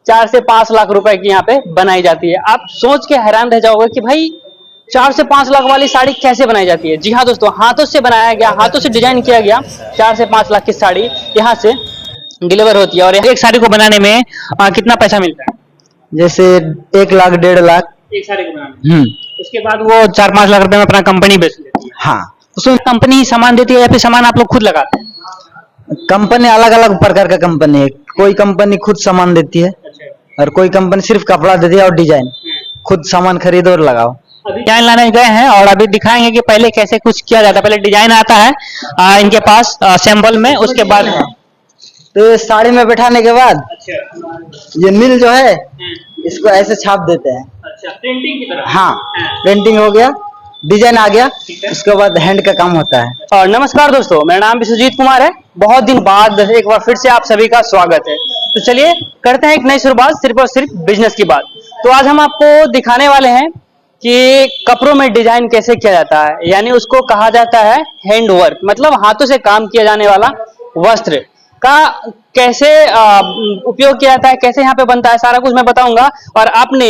4 से 5 लाख रुपए की यहाँ पे बनाई जाती है। आप सोच के हैरान रह जाओगे कि भाई 4 से 5 लाख वाली साड़ी कैसे बनाई जाती है। जी हाँ दोस्तों, हाथों से बनाया गया, हाथों से डिजाइन किया गया 4 से 5 लाख की साड़ी यहाँ से डिलीवर होती है। और एक साड़ी को बनाने में कितना पैसा मिलता है? जैसे 1 लाख 1.5 लाख। एक साड़ी को बनाने में उसके बाद वो 4-5 लाख रुपए में अपना कंपनी बेच लेती है। हाँ, उसमें कंपनी सामान देती है या फिर सामान आप लोग खुद लगाते हैं? कंपनी अलग अलग प्रकार का कंपनी है। कोई कंपनी खुद सामान देती है और कोई कंपनी सिर्फ कपड़ा देती है और डिजाइन। खुद सामान खरीदो और लगाओ। अभी डिजाइन लाने गए हैं और अभी दिखाएंगे कि पहले कैसे कुछ किया जाता है। पहले डिजाइन आता है इनके पास सैंपल में, उसके बाद तो ये साड़ी में बैठाने के बाद ये मिल जो है इसको ऐसे छाप देते हैं। अच्छा, प्रिंटिंग की तरह। हाँ, प्रिंटिंग हो गया, डिजाइन आ गया, उसके बाद हैंड का काम होता है। और नमस्कार दोस्तों, मेरा नाम विश्वजीत कुमार है। बहुत दिन बाद एक बार फिर से आप सभी का स्वागत है। तो चलिए करते हैं एक नई शुरुआत, सिर्फ और सिर्फ बिजनेस की बात। तो आज हम आपको दिखाने वाले हैं कि कपड़ों में डिजाइन कैसे किया जाता है, यानी उसको कहा जाता है हैंड वर्क, मतलब हाथों से काम किया जाने वाला वस्त्र का कैसे उपयोग किया जाता है, कैसे यहाँ पे बनता है, सारा कुछ मैं बताऊंगा। और आपने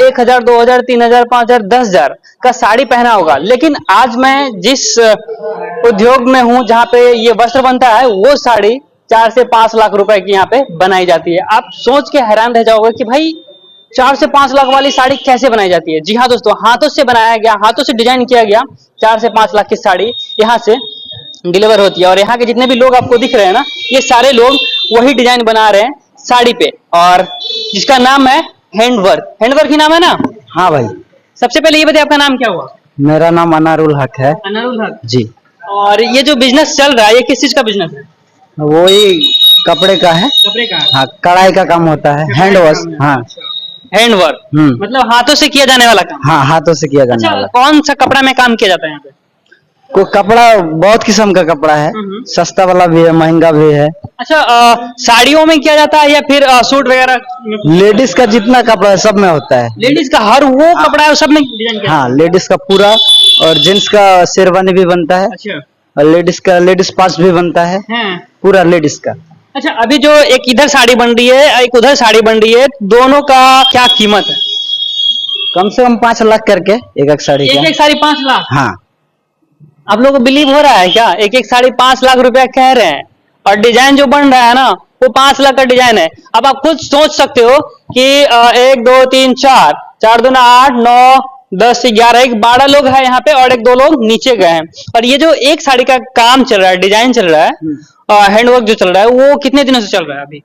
1000, 2000, 3000, 5000, 10,000 का साड़ी पहना होगा, लेकिन आज मैं जिस उद्योग में हूँ जहाँ पे ये वस्त्र बनता है, वो साड़ी 4 से 5 लाख रुपए की यहाँ पे बनाई जाती है। आप सोच के हैरान रह जाओगे कि भाई 4 से 5 लाख वाली साड़ी कैसे बनाई जाती है। जी हाँ दोस्तों, हाथों से बनाया गया, हाथों से डिजाइन किया गया 4 से 5 लाख की साड़ी यहाँ से डिलीवर होती है। और यहाँ के जितने भी लोग आपको दिख रहे हैं ना, ये सारे लोग वही डिजाइन बना रहे हैं साड़ी पे, और जिसका नाम है हैंड वर्क। हैंड वर्क ही नाम है ना? हाँ भाई। सबसे पहले ये बताइए, आपका नाम क्या हुआ? मेरा नाम अनारुल हक है। अनारुल हक जी। और ये जो बिजनेस चल रहा है, ये किस चीज का बिजनेस है? वही कपड़े का है। कपड़े का? हाँ, कढ़ाई का काम होता है, हैंड वॉश। हाँ, हैंड वर्क मतलब हाथों से किया जाने वाला काम। हाँ, हाथों से किया जाने वाला। कौन सा कपड़ा में काम किया जाता है यहाँ पे? कोई कपड़ा, बहुत किस्म का कपड़ा है, सस्ता वाला भी है, महंगा भी है। अच्छा, साड़ियों में किया जाता है या फिर सूट वगैरह? लेडीज का जितना कपड़ा है सब में होता है। लेडीज का हर वो कपड़ा है, सब में डिजाइन किया? हाँ, लेडीज का पूरा, और जेंट्स का शेरवानी भी बनता है। अच्छा। और लेडीज का लेडीज पास भी बनता है। पूरा लेडीज का। अच्छा, अभी जो एक इधर साड़ी बन रही है, एक उधर साड़ी बन रही है, दोनों का क्या कीमत है? कम से कम 5 लाख करके एक साड़ी का। एक साड़ी 5 लाख? हाँ। आप लोगों को बिलीव हो रहा है क्या? एक साड़ी 5 लाख रुपया कह रहे हैं, और डिजाइन जो बन रहा है ना, वो 5 लाख का डिजाइन है। अब आप खुद सोच सकते हो कि 1 2 3 4, 4 दूना 8, 9 10 11, 12 लोग हैं यहाँ पे, और 1 2 लोग नीचे गए हैं। और ये जो एक साड़ी का काम चल रहा है, डिजाइन चल रहा है, हैंडवर्क जो चल रहा है, वो कितने दिनों से चल रहा है?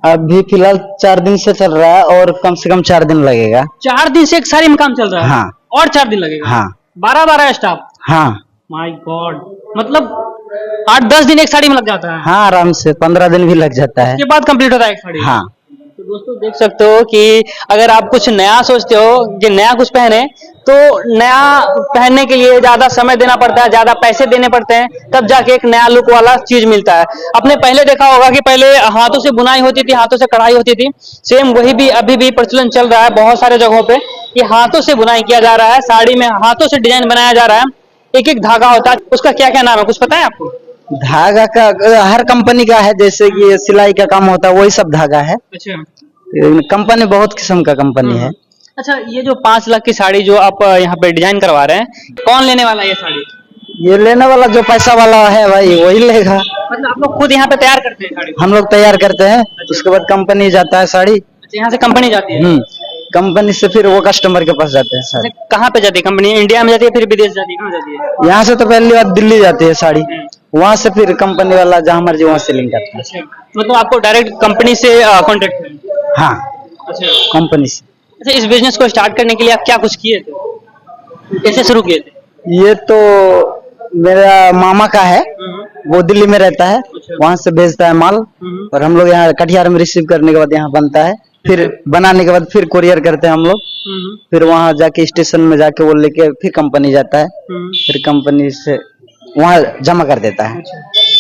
अभी फिलहाल 4 दिन से चल रहा है, और कम से कम 4 दिन लगेगा। 4 दिन से एक साड़ी में काम चल रहा है? हाँ। और 4 दिन लगेगा? हाँ। 12 स्टाफ? हाँ। माय गॉड, मतलब 8-10 दिन एक साड़ी में लग जाता है? हाँ, आराम से 15 दिन भी लग जाता है। उसके बाद कंप्लीट होता है एक साड़ी? हाँ। तो दोस्तों देख सकते हो कि अगर आप कुछ नया सोचते हो कि नया कुछ पहने, तो नया पहनने के लिए ज्यादा समय देना पड़ता है, ज्यादा पैसे देने पड़ते हैं, तब जाके एक नया लुक वाला चीज मिलता है। आपने पहले देखा होगा कि पहले हाथों से बुनाई होती थी, हाथों से कढ़ाई होती थी, सेम वही भी अभी भी प्रचलन चल रहा है बहुत सारे जगहों पे कि हाथों से बुनाई किया जा रहा है, साड़ी में हाथों से डिजाइन बनाया जा रहा है। एक एक धागा होता है, उसका क्या क्या नाम है, कुछ पता है आपको? धागा का हर कंपनी का है, जैसे कि सिलाई का काम होता है वही सब धागा है। अच्छा। कंपनी बहुत किस्म का कंपनी है। अच्छा, ये जो 5 लाख की साड़ी जो आप यहाँ पे डिजाइन करवा रहे हैं, कौन लेने वाला है ये साड़ी? ये लेने वाला जो पैसा वाला है भाई, वही लेगा। मतलब आप लोग खुद यहाँ पे तैयार करते हैं साड़ी? हम लोग तैयार करते हैं। उसके बाद कंपनी जाता है साड़ी। अच्छा, यहाँ से कंपनी जाती है? कंपनी से फिर वो कस्टमर के पास जाते हैं साड़ी। कहाँ पे जाती है कंपनी? इंडिया में जाती है, फिर विदेश जाती है, कहाँ जाती है? यहाँ से तो पहली बार दिल्ली जाती है साड़ी, वहाँ से फिर कंपनी वाला जहाँ मर्जी वहाँ से लिंक करता है। अच्छा, मतलब आपको डायरेक्ट कंपनी से कॉन्टेक्ट है? हाँ। अच्छा, कंपनी से। अच्छा, इस बिजनेस को स्टार्ट करने के लिए आप क्या कुछ किए थे, कैसे शुरू किए थे? ये तो मेरा मामा का है, वो दिल्ली में रहता है, वहाँ से भेजता है माल, और हम लोग यहाँ कटिहार में रिसीव करने के बाद यहाँ बनता है, फिर बनाने के बाद फिर कुरियर करते हैं हम लोग, फिर वहाँ जाके स्टेशन में जाके वो लेके फिर कंपनी जाता है, फिर कंपनी से वहाँ जमा कर देता है।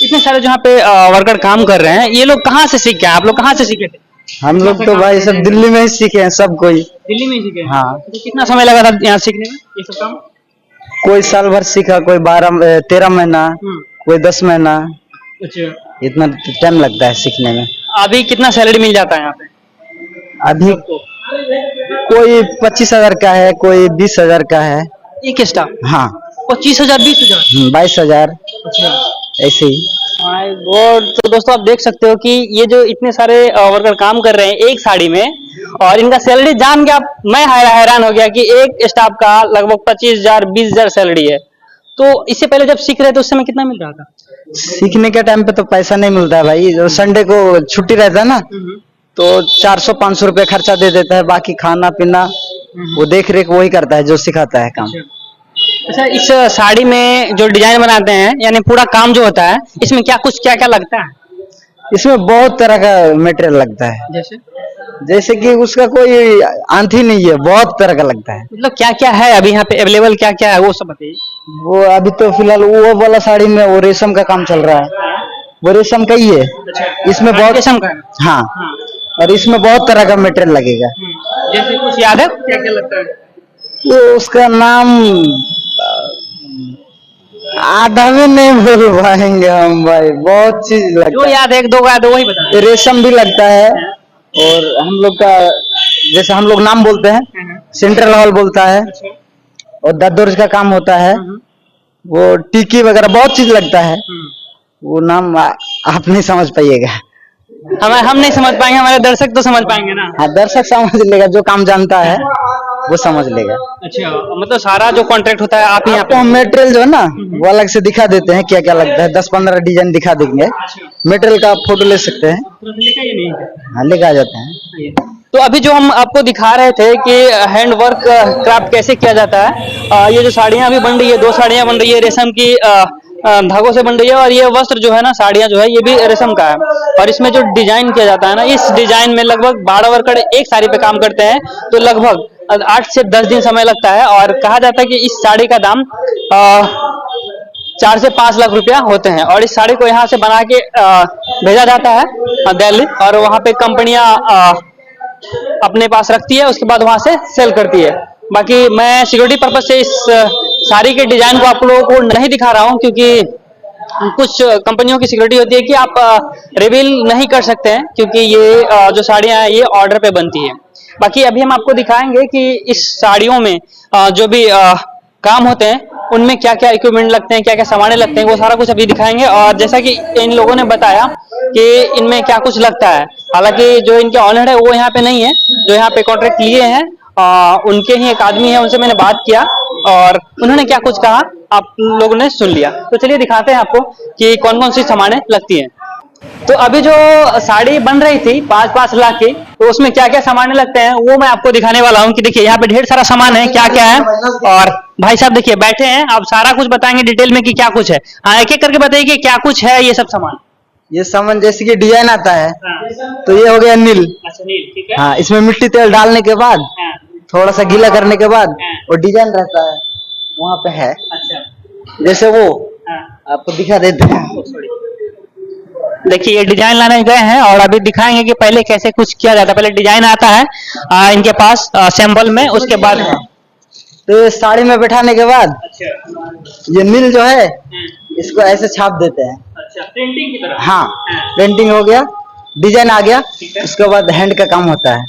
इतने सारे जहाँ पे वर्कर काम कर रहे हैं, ये लोग कहाँ से सीखे हैं? आप लोग कहाँ से सीखे थे? हम लोग तो भाई सब दिल्ली में ही सीखे हैं, सब कोई दिल्ली में ही सीखे? हाँ। तो कितना समय लगा था यहाँ सीखने में ये सब काम? कोई साल भर सीखा, कोई 13 महीना, कोई 10 महीना। अच्छा, इतना टाइम लगता है सीखने में। अभी कितना सैलरी मिल जाता है यहाँ पे? अभी कोई 25,000 का है, कोई 20,000 का है। एक स्टाफ हाँ 25,000 20,000? 22,000 अच्छा। ऐसे ही। My God. तो दोस्तों आप देख सकते हो कि ये जो इतने सारे वर्कर काम कर रहे हैं एक साड़ी में, और इनका सैलरी जान के आप, मैं हैरान हो गया कि एक स्टाफ का लगभग 25,000 20,000 सैलरी है। तो इससे पहले जब सीख रहे थे उस समय कितना मिल रहा था? सीखने के टाइम पे तो पैसा नहीं मिलता है भाई, जो संडे को छुट्टी रहता है ना, तो 400-500 रुपए खर्चा दे देता है, बाकी खाना पीना वो देख रेख वही करता है जो सिखाता है काम। अच्छा, इस साड़ी में जो डिजाइन बनाते हैं, यानी पूरा काम जो होता है, इसमें क्या क्या लगता है? इसमें बहुत तरह का मटेरियल लगता है, जैसे कि उसका कोई अंत ही नहीं है, बहुत तरह का लगता है। मतलब क्या क्या है अभी यहाँ पे अवेलेबल, क्या क्या है वो सब बताइए। वो अभी तो फिलहाल वो वाला साड़ी में वो रेशम का काम चल रहा है, वो रेशम का ही है। इसमें बहुत रेशम का है? हाँ, और इसमें बहुत तरह का मटेरियल लगेगा। जैसे कुछ याद है क्या क्या लगता है? वो उसका नाम आधा में नहीं बोल पाएंगे हम भाई, बहुत चीज लगता जो याद है, एक दो याद है वही बता। है। रेशम भी लगता है, और हम लोग का जैसे हम लोग नाम बोलते हैं, सेंट्रल हॉल बोलता है, और दद्दोर का काम होता है, वो टिकी वगैरह बहुत चीज लगता है। वो नाम आप नहीं समझ पाइएगा। हम नहीं समझ पाएंगे, हमारे दर्शक तो समझ पाएंगे ना। हाँ, दर्शक समझ लेगा, जो काम जानता है वो समझ लेगा। अच्छा, मतलब सारा जो कॉन्ट्रैक्ट होता है आप ही यहाँ आपको हम मटेरियल जो है ना वो अलग से दिखा देते हैं, क्या क्या लगता है, 10-15 डिजाइन दिखा देंगे। मटेरियल का आप फोटो ले सकते हैं। हाँ, लेके आ जाते हैं। तो अभी जो हम आपको दिखा रहे थे कि हैंड वर्क क्राफ्ट कैसे किया जाता है, ये जो साड़ियाँ अभी बन रही है, 2 साड़ियाँ बन रही है रेशम की धागों से बन रही है, और ये वस्त्र जो है ना, साड़ियाँ जो है ये भी रेशम का है। और इसमें जो डिजाइन किया जाता है ना, इस डिजाइन में लगभग 12 वर्कर एक साड़ी पे काम करते हैं, तो लगभग 8 से 10 दिन समय लगता है। और कहा जाता है कि इस साड़ी का दाम 4 से 5 लाख रुपया होते हैं। और इस साड़ी को यहाँ से बना के भेजा जाता है दिल्ली, और वहाँ पे कंपनियां अपने पास रखती है, उसके बाद वहां से सेल करती है। बाकी मैं सिक्योरिटी पर्पज से इस साड़ी के डिजाइन को आप लोगों को नहीं दिखा रहा हूँ, क्योंकि कुछ कंपनियों की सिक्योरिटी होती है कि आप रिवील नहीं कर सकते हैं, क्योंकि ये जो साड़ियाँ हैं ये ऑर्डर पे बनती है। बाकी अभी हम आपको दिखाएंगे कि इस साड़ियों में जो भी काम होते हैं उनमें क्या क्या इक्विपमेंट लगते हैं, क्या क्या सामानें लगते हैं, वो सारा कुछ अभी दिखाएंगे। और जैसा कि इन लोगों ने बताया कि इनमें क्या कुछ लगता है, हालांकि जो इनके ऑनर है वो यहाँ पे नहीं है, जो यहाँ पे कॉन्ट्रैक्ट लिए हैं उनके ही एक आदमी है, उनसे मैंने बात किया और उन्होंने क्या कुछ कहा आप लोगों ने सुन लिया। तो चलिए दिखाते हैं आपको कि कौन कौन सी सामानें लगती हैं। तो अभी जो साड़ी बन रही थी 5-5 लाख की, तो उसमें क्या क्या सामान लगते हैं वो मैं आपको दिखाने वाला हूँ। कि देखिए यहाँ पे ढेर सारा सामान है, क्या क्या है। और भाई साहब देखिए बैठे हैं, आप सारा कुछ बताएंगे डिटेल में कि क्या कुछ है। हाँ, एक एक करके बताइए कि क्या कुछ है ये सब सामान। ये सामान जैसे कि डिजाइन आता है, तो ये हो गया नील। अच्छा, नील, ठीक है। हाँ, इसमें मिट्टी तेल डालने के बाद थोड़ा सा गीला करने के बाद और डिजाइन रहता है वहाँ पे है। अच्छा, जैसे वो आपको दिखा देते हैं। देखिए ये डिजाइन लाने गए हैं और अभी दिखाएंगे कि पहले कैसे कुछ किया जाता है। पहले डिजाइन आता है इनके पास सैंपल में, उसके बाद तो ये साड़ी में बैठाने के बाद ये नील जो है इसको ऐसे छाप देते हैं। अच्छा, प्रिंटिंग की तरह। हाँ, प्रिंटिंग हो गया, डिजाइन आ गया, उसके बाद हैंड का काम होता है।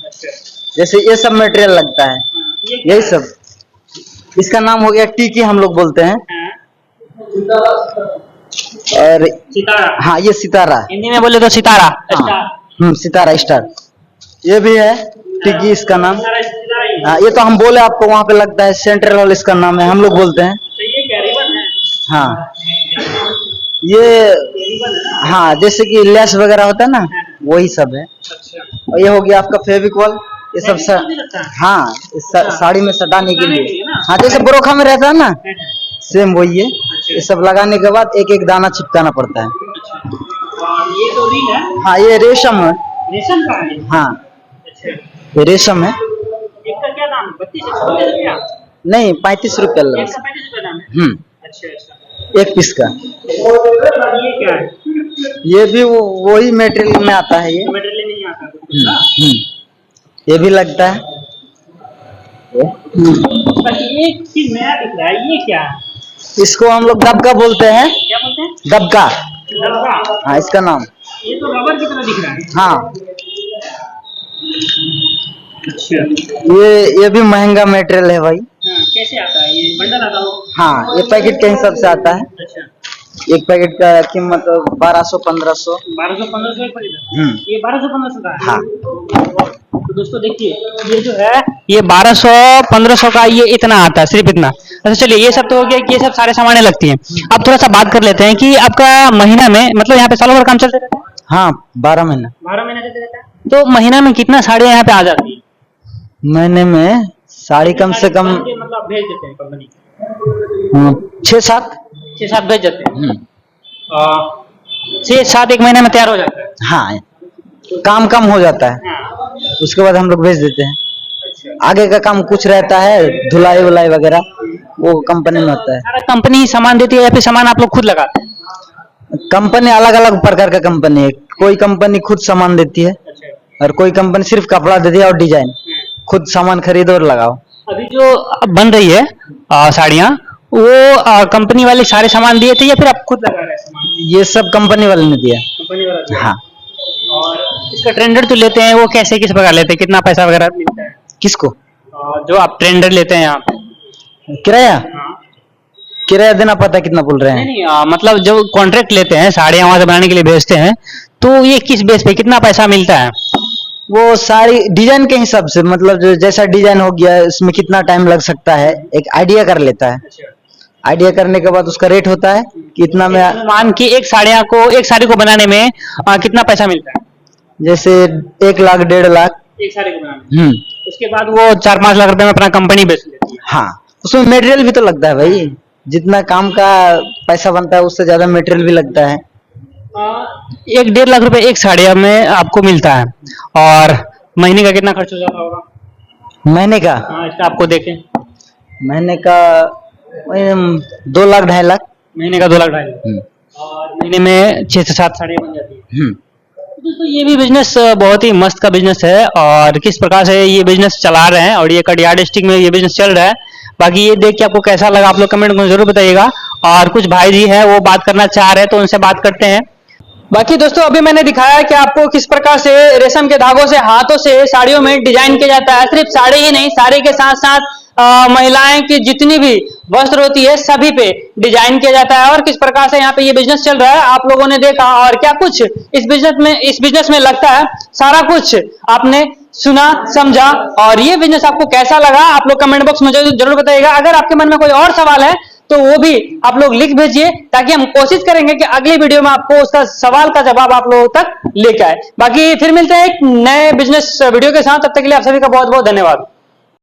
जैसे ये सब मटेरियल लगता है, यही सब। इसका नाम हो गया टीकी, हम लोग बोलते हैं। और सितारा। हाँ, ये सितारा, हिंदी में बोले तो सितारा। हाँ, सितारा स्टार ये भी है टीकी, इसका नाम। हाँ, ये तो हम बोले आपको, वहाँ पे लगता है सेंट्रल हॉल, इसका नाम है, हम लोग बोलते हैं। हाँ, ये हाँ जैसे कि लेस वगैरह होता है ना, वही सब है। और ये हो गया आपका फेविकॉल, ये सब हाँ, इस साड़ी में सटाने के लिए। हाँ, जैसे ब्रोखा में रहता है ना, सेम वही है। ये सब लगाने के बाद एक एक दाना चिपकाना पड़ता है। ये तो रील है। हाँ, ये रेशम है। रेशम का है। हाँ, अच्छा, ये रेशम है। इसका क्या दाम है? 32 रुपया? नहीं, 35 रुपया लगा। 35 रुपया दाम है। अच्छा अच्छा, एक पीस का। ये क्या है? ये भी वही मटेरियल में आता है। ये मटेरियल नहीं आता। ये भी लगता है। ये चीज नया दिख रहा है, ये क्या है? इसको हम लोग दबका बोलते हैं। क्या बोलते हैं? दबका। रबड़। हाँ, इसका नाम। ये तो रबर की तरह दिख रहा है। हाँ, अच्छा, ये भी महंगा मटेरियल है भाई। कैसे आता है ये? बंडल आता हो? हाँ, ये पैकेट के हिसाब से आता है। अच्छा, एक पैकेट का कीमत 1200-1500। 1200-1500 एक पैकेट? ये 1200-1500 का है? हाँ। तो दोस्तों देखिए, ये जो है ये 1200-1500 का ये इतना आता है, सिर्फ इतना। अच्छा चलिए, ये सब तो हो गया कि ये सब सारे सामानें लगती हैं। अब थोड़ा सा बात कर लेते हैं कि आपका महीना में, मतलब यहाँ पे सालों भर काम चलते रहता है? हाँ, 12 महीना। 12 महीने चलते रहता है। तो महीना में कितना साड़ियाँ यहाँ पे आ जाती है? महीने में साड़ी कम से कम मतलब भेज देते हैं कंपनी? 6-7। 6-7 भेज देते हैं। 6-7 एक महीने में तैयार हो जाता है? हाँ, काम कम हो जाता है, उसके बाद हम लोग भेज देते हैं। आगे का काम कुछ रहता है, धुलाई वुलाई वगैरह, वो कंपनी में होता है। सारा कंपनी सामान देती है या फिर सामान आप लोग खुद लगाते हैं? कंपनी अलग अलग प्रकार का कंपनी है। कोई कंपनी खुद सामान देती है और कोई कंपनी सिर्फ कपड़ा देती है और डिजाइन। खुद सामान खरीदो और लगाओ। अभी जो बन रही है साड़ियाँ, वो कंपनी वाले सारे सामान दिए थे या फिर आप खुद लगा रहे हैं सामान? ये सब कंपनी वाले ने दिया। कंपनी वाला दिया। हाँ। और इसका टेंडर तो लेते हैं, वो कैसे किस प्रकार लेते हैं, कितना पैसा वगैरह मिलता है? किसको? जो आप टेंडर लेते हैं यहाँ पे? किराया? किराया देना पता है कितना बोल रहे नहीं हैं? नहीं, मतलब जो कॉन्ट्रैक्ट लेते हैं, साड़ियाँ वहां से बनाने के लिए भेजते हैं, तो ये किस बेस पे कितना पैसा मिलता है? वो सारी डिजाइन के हिसाब से, मतलब जो जैसा डिजाइन हो गया इसमें कितना टाइम लग सकता है, एक आइडिया कर लेता है। आइडिया करने के बाद उसका रेट होता है कि इतना में। मान कि एक साड़ी को बनाने में कितना पैसा मिलता है? जैसे 1 लाख 1.5 लाख। एक साड़ी को बनाने में? उसके बाद वो 4-5 लाख रुपए में अपना कंपनी बेच लेती है? हाँ, उसमें मटेरियल भी तो लगता है भाई। जितना काम का पैसा बनता है उससे ज्यादा मटेरियल भी लगता है। 1-1.5 लाख रुपए एक साड़िया में आपको मिलता है, और महीने का कितना खर्च हो जाता होगा? महीने का? हाँ, इसका आपको देखें। महीने का 2 लाख 2.5 लाख। महीने का 2 लाख 2.5 लाख, और महीने में 6 से 7 साड़ियाँ बन जाती है। तो दोस्तों ये भी बिजनेस बहुत ही मस्त का बिजनेस है, और किस प्रकार से ये बिजनेस चला रहे हैं, और ये कटिहार डिस्ट्रिक्ट में ये बिजनेस चल रहा है। बाकी ये देख के आपको कैसा लगा आप लोग कमेंट में जरूर बताइएगा। और कुछ भाई जी हैं वो बात करना चाह रहे हैं, तो उनसे बात करते हैं। बाकी दोस्तों अभी मैंने दिखाया कि आपको किस प्रकार से रेशम के धागों से हाथों से साड़ियों में डिजाइन किया जाता है। सिर्फ साड़ी ही नहीं, साड़ी के साथ साथ महिलाएं की जितनी भी वस्त्र होती है सभी पे डिजाइन किया जाता है। और किस प्रकार से यहाँ पे ये बिजनेस चल रहा है आप लोगों ने देखा, और क्या कुछ इस बिजनेस में लगता है, सारा कुछ आपने सुना समझा। और ये बिजनेस आपको कैसा लगा आप लोग कमेंट बॉक्स में जरूर बताइएगा। अगर आपके मन में कोई और सवाल है तो वो भी आप लोग लिख भेजिए, ताकि हम कोशिश करेंगे कि अगली वीडियो में आपको उसका सवाल का जवाब आप लोगों तक लेकर आए। बाकी फिर मिलते हैं एक नए बिजनेस वीडियो के साथ, तब तक के लिए आप सभी का बहुत बहुत धन्यवाद।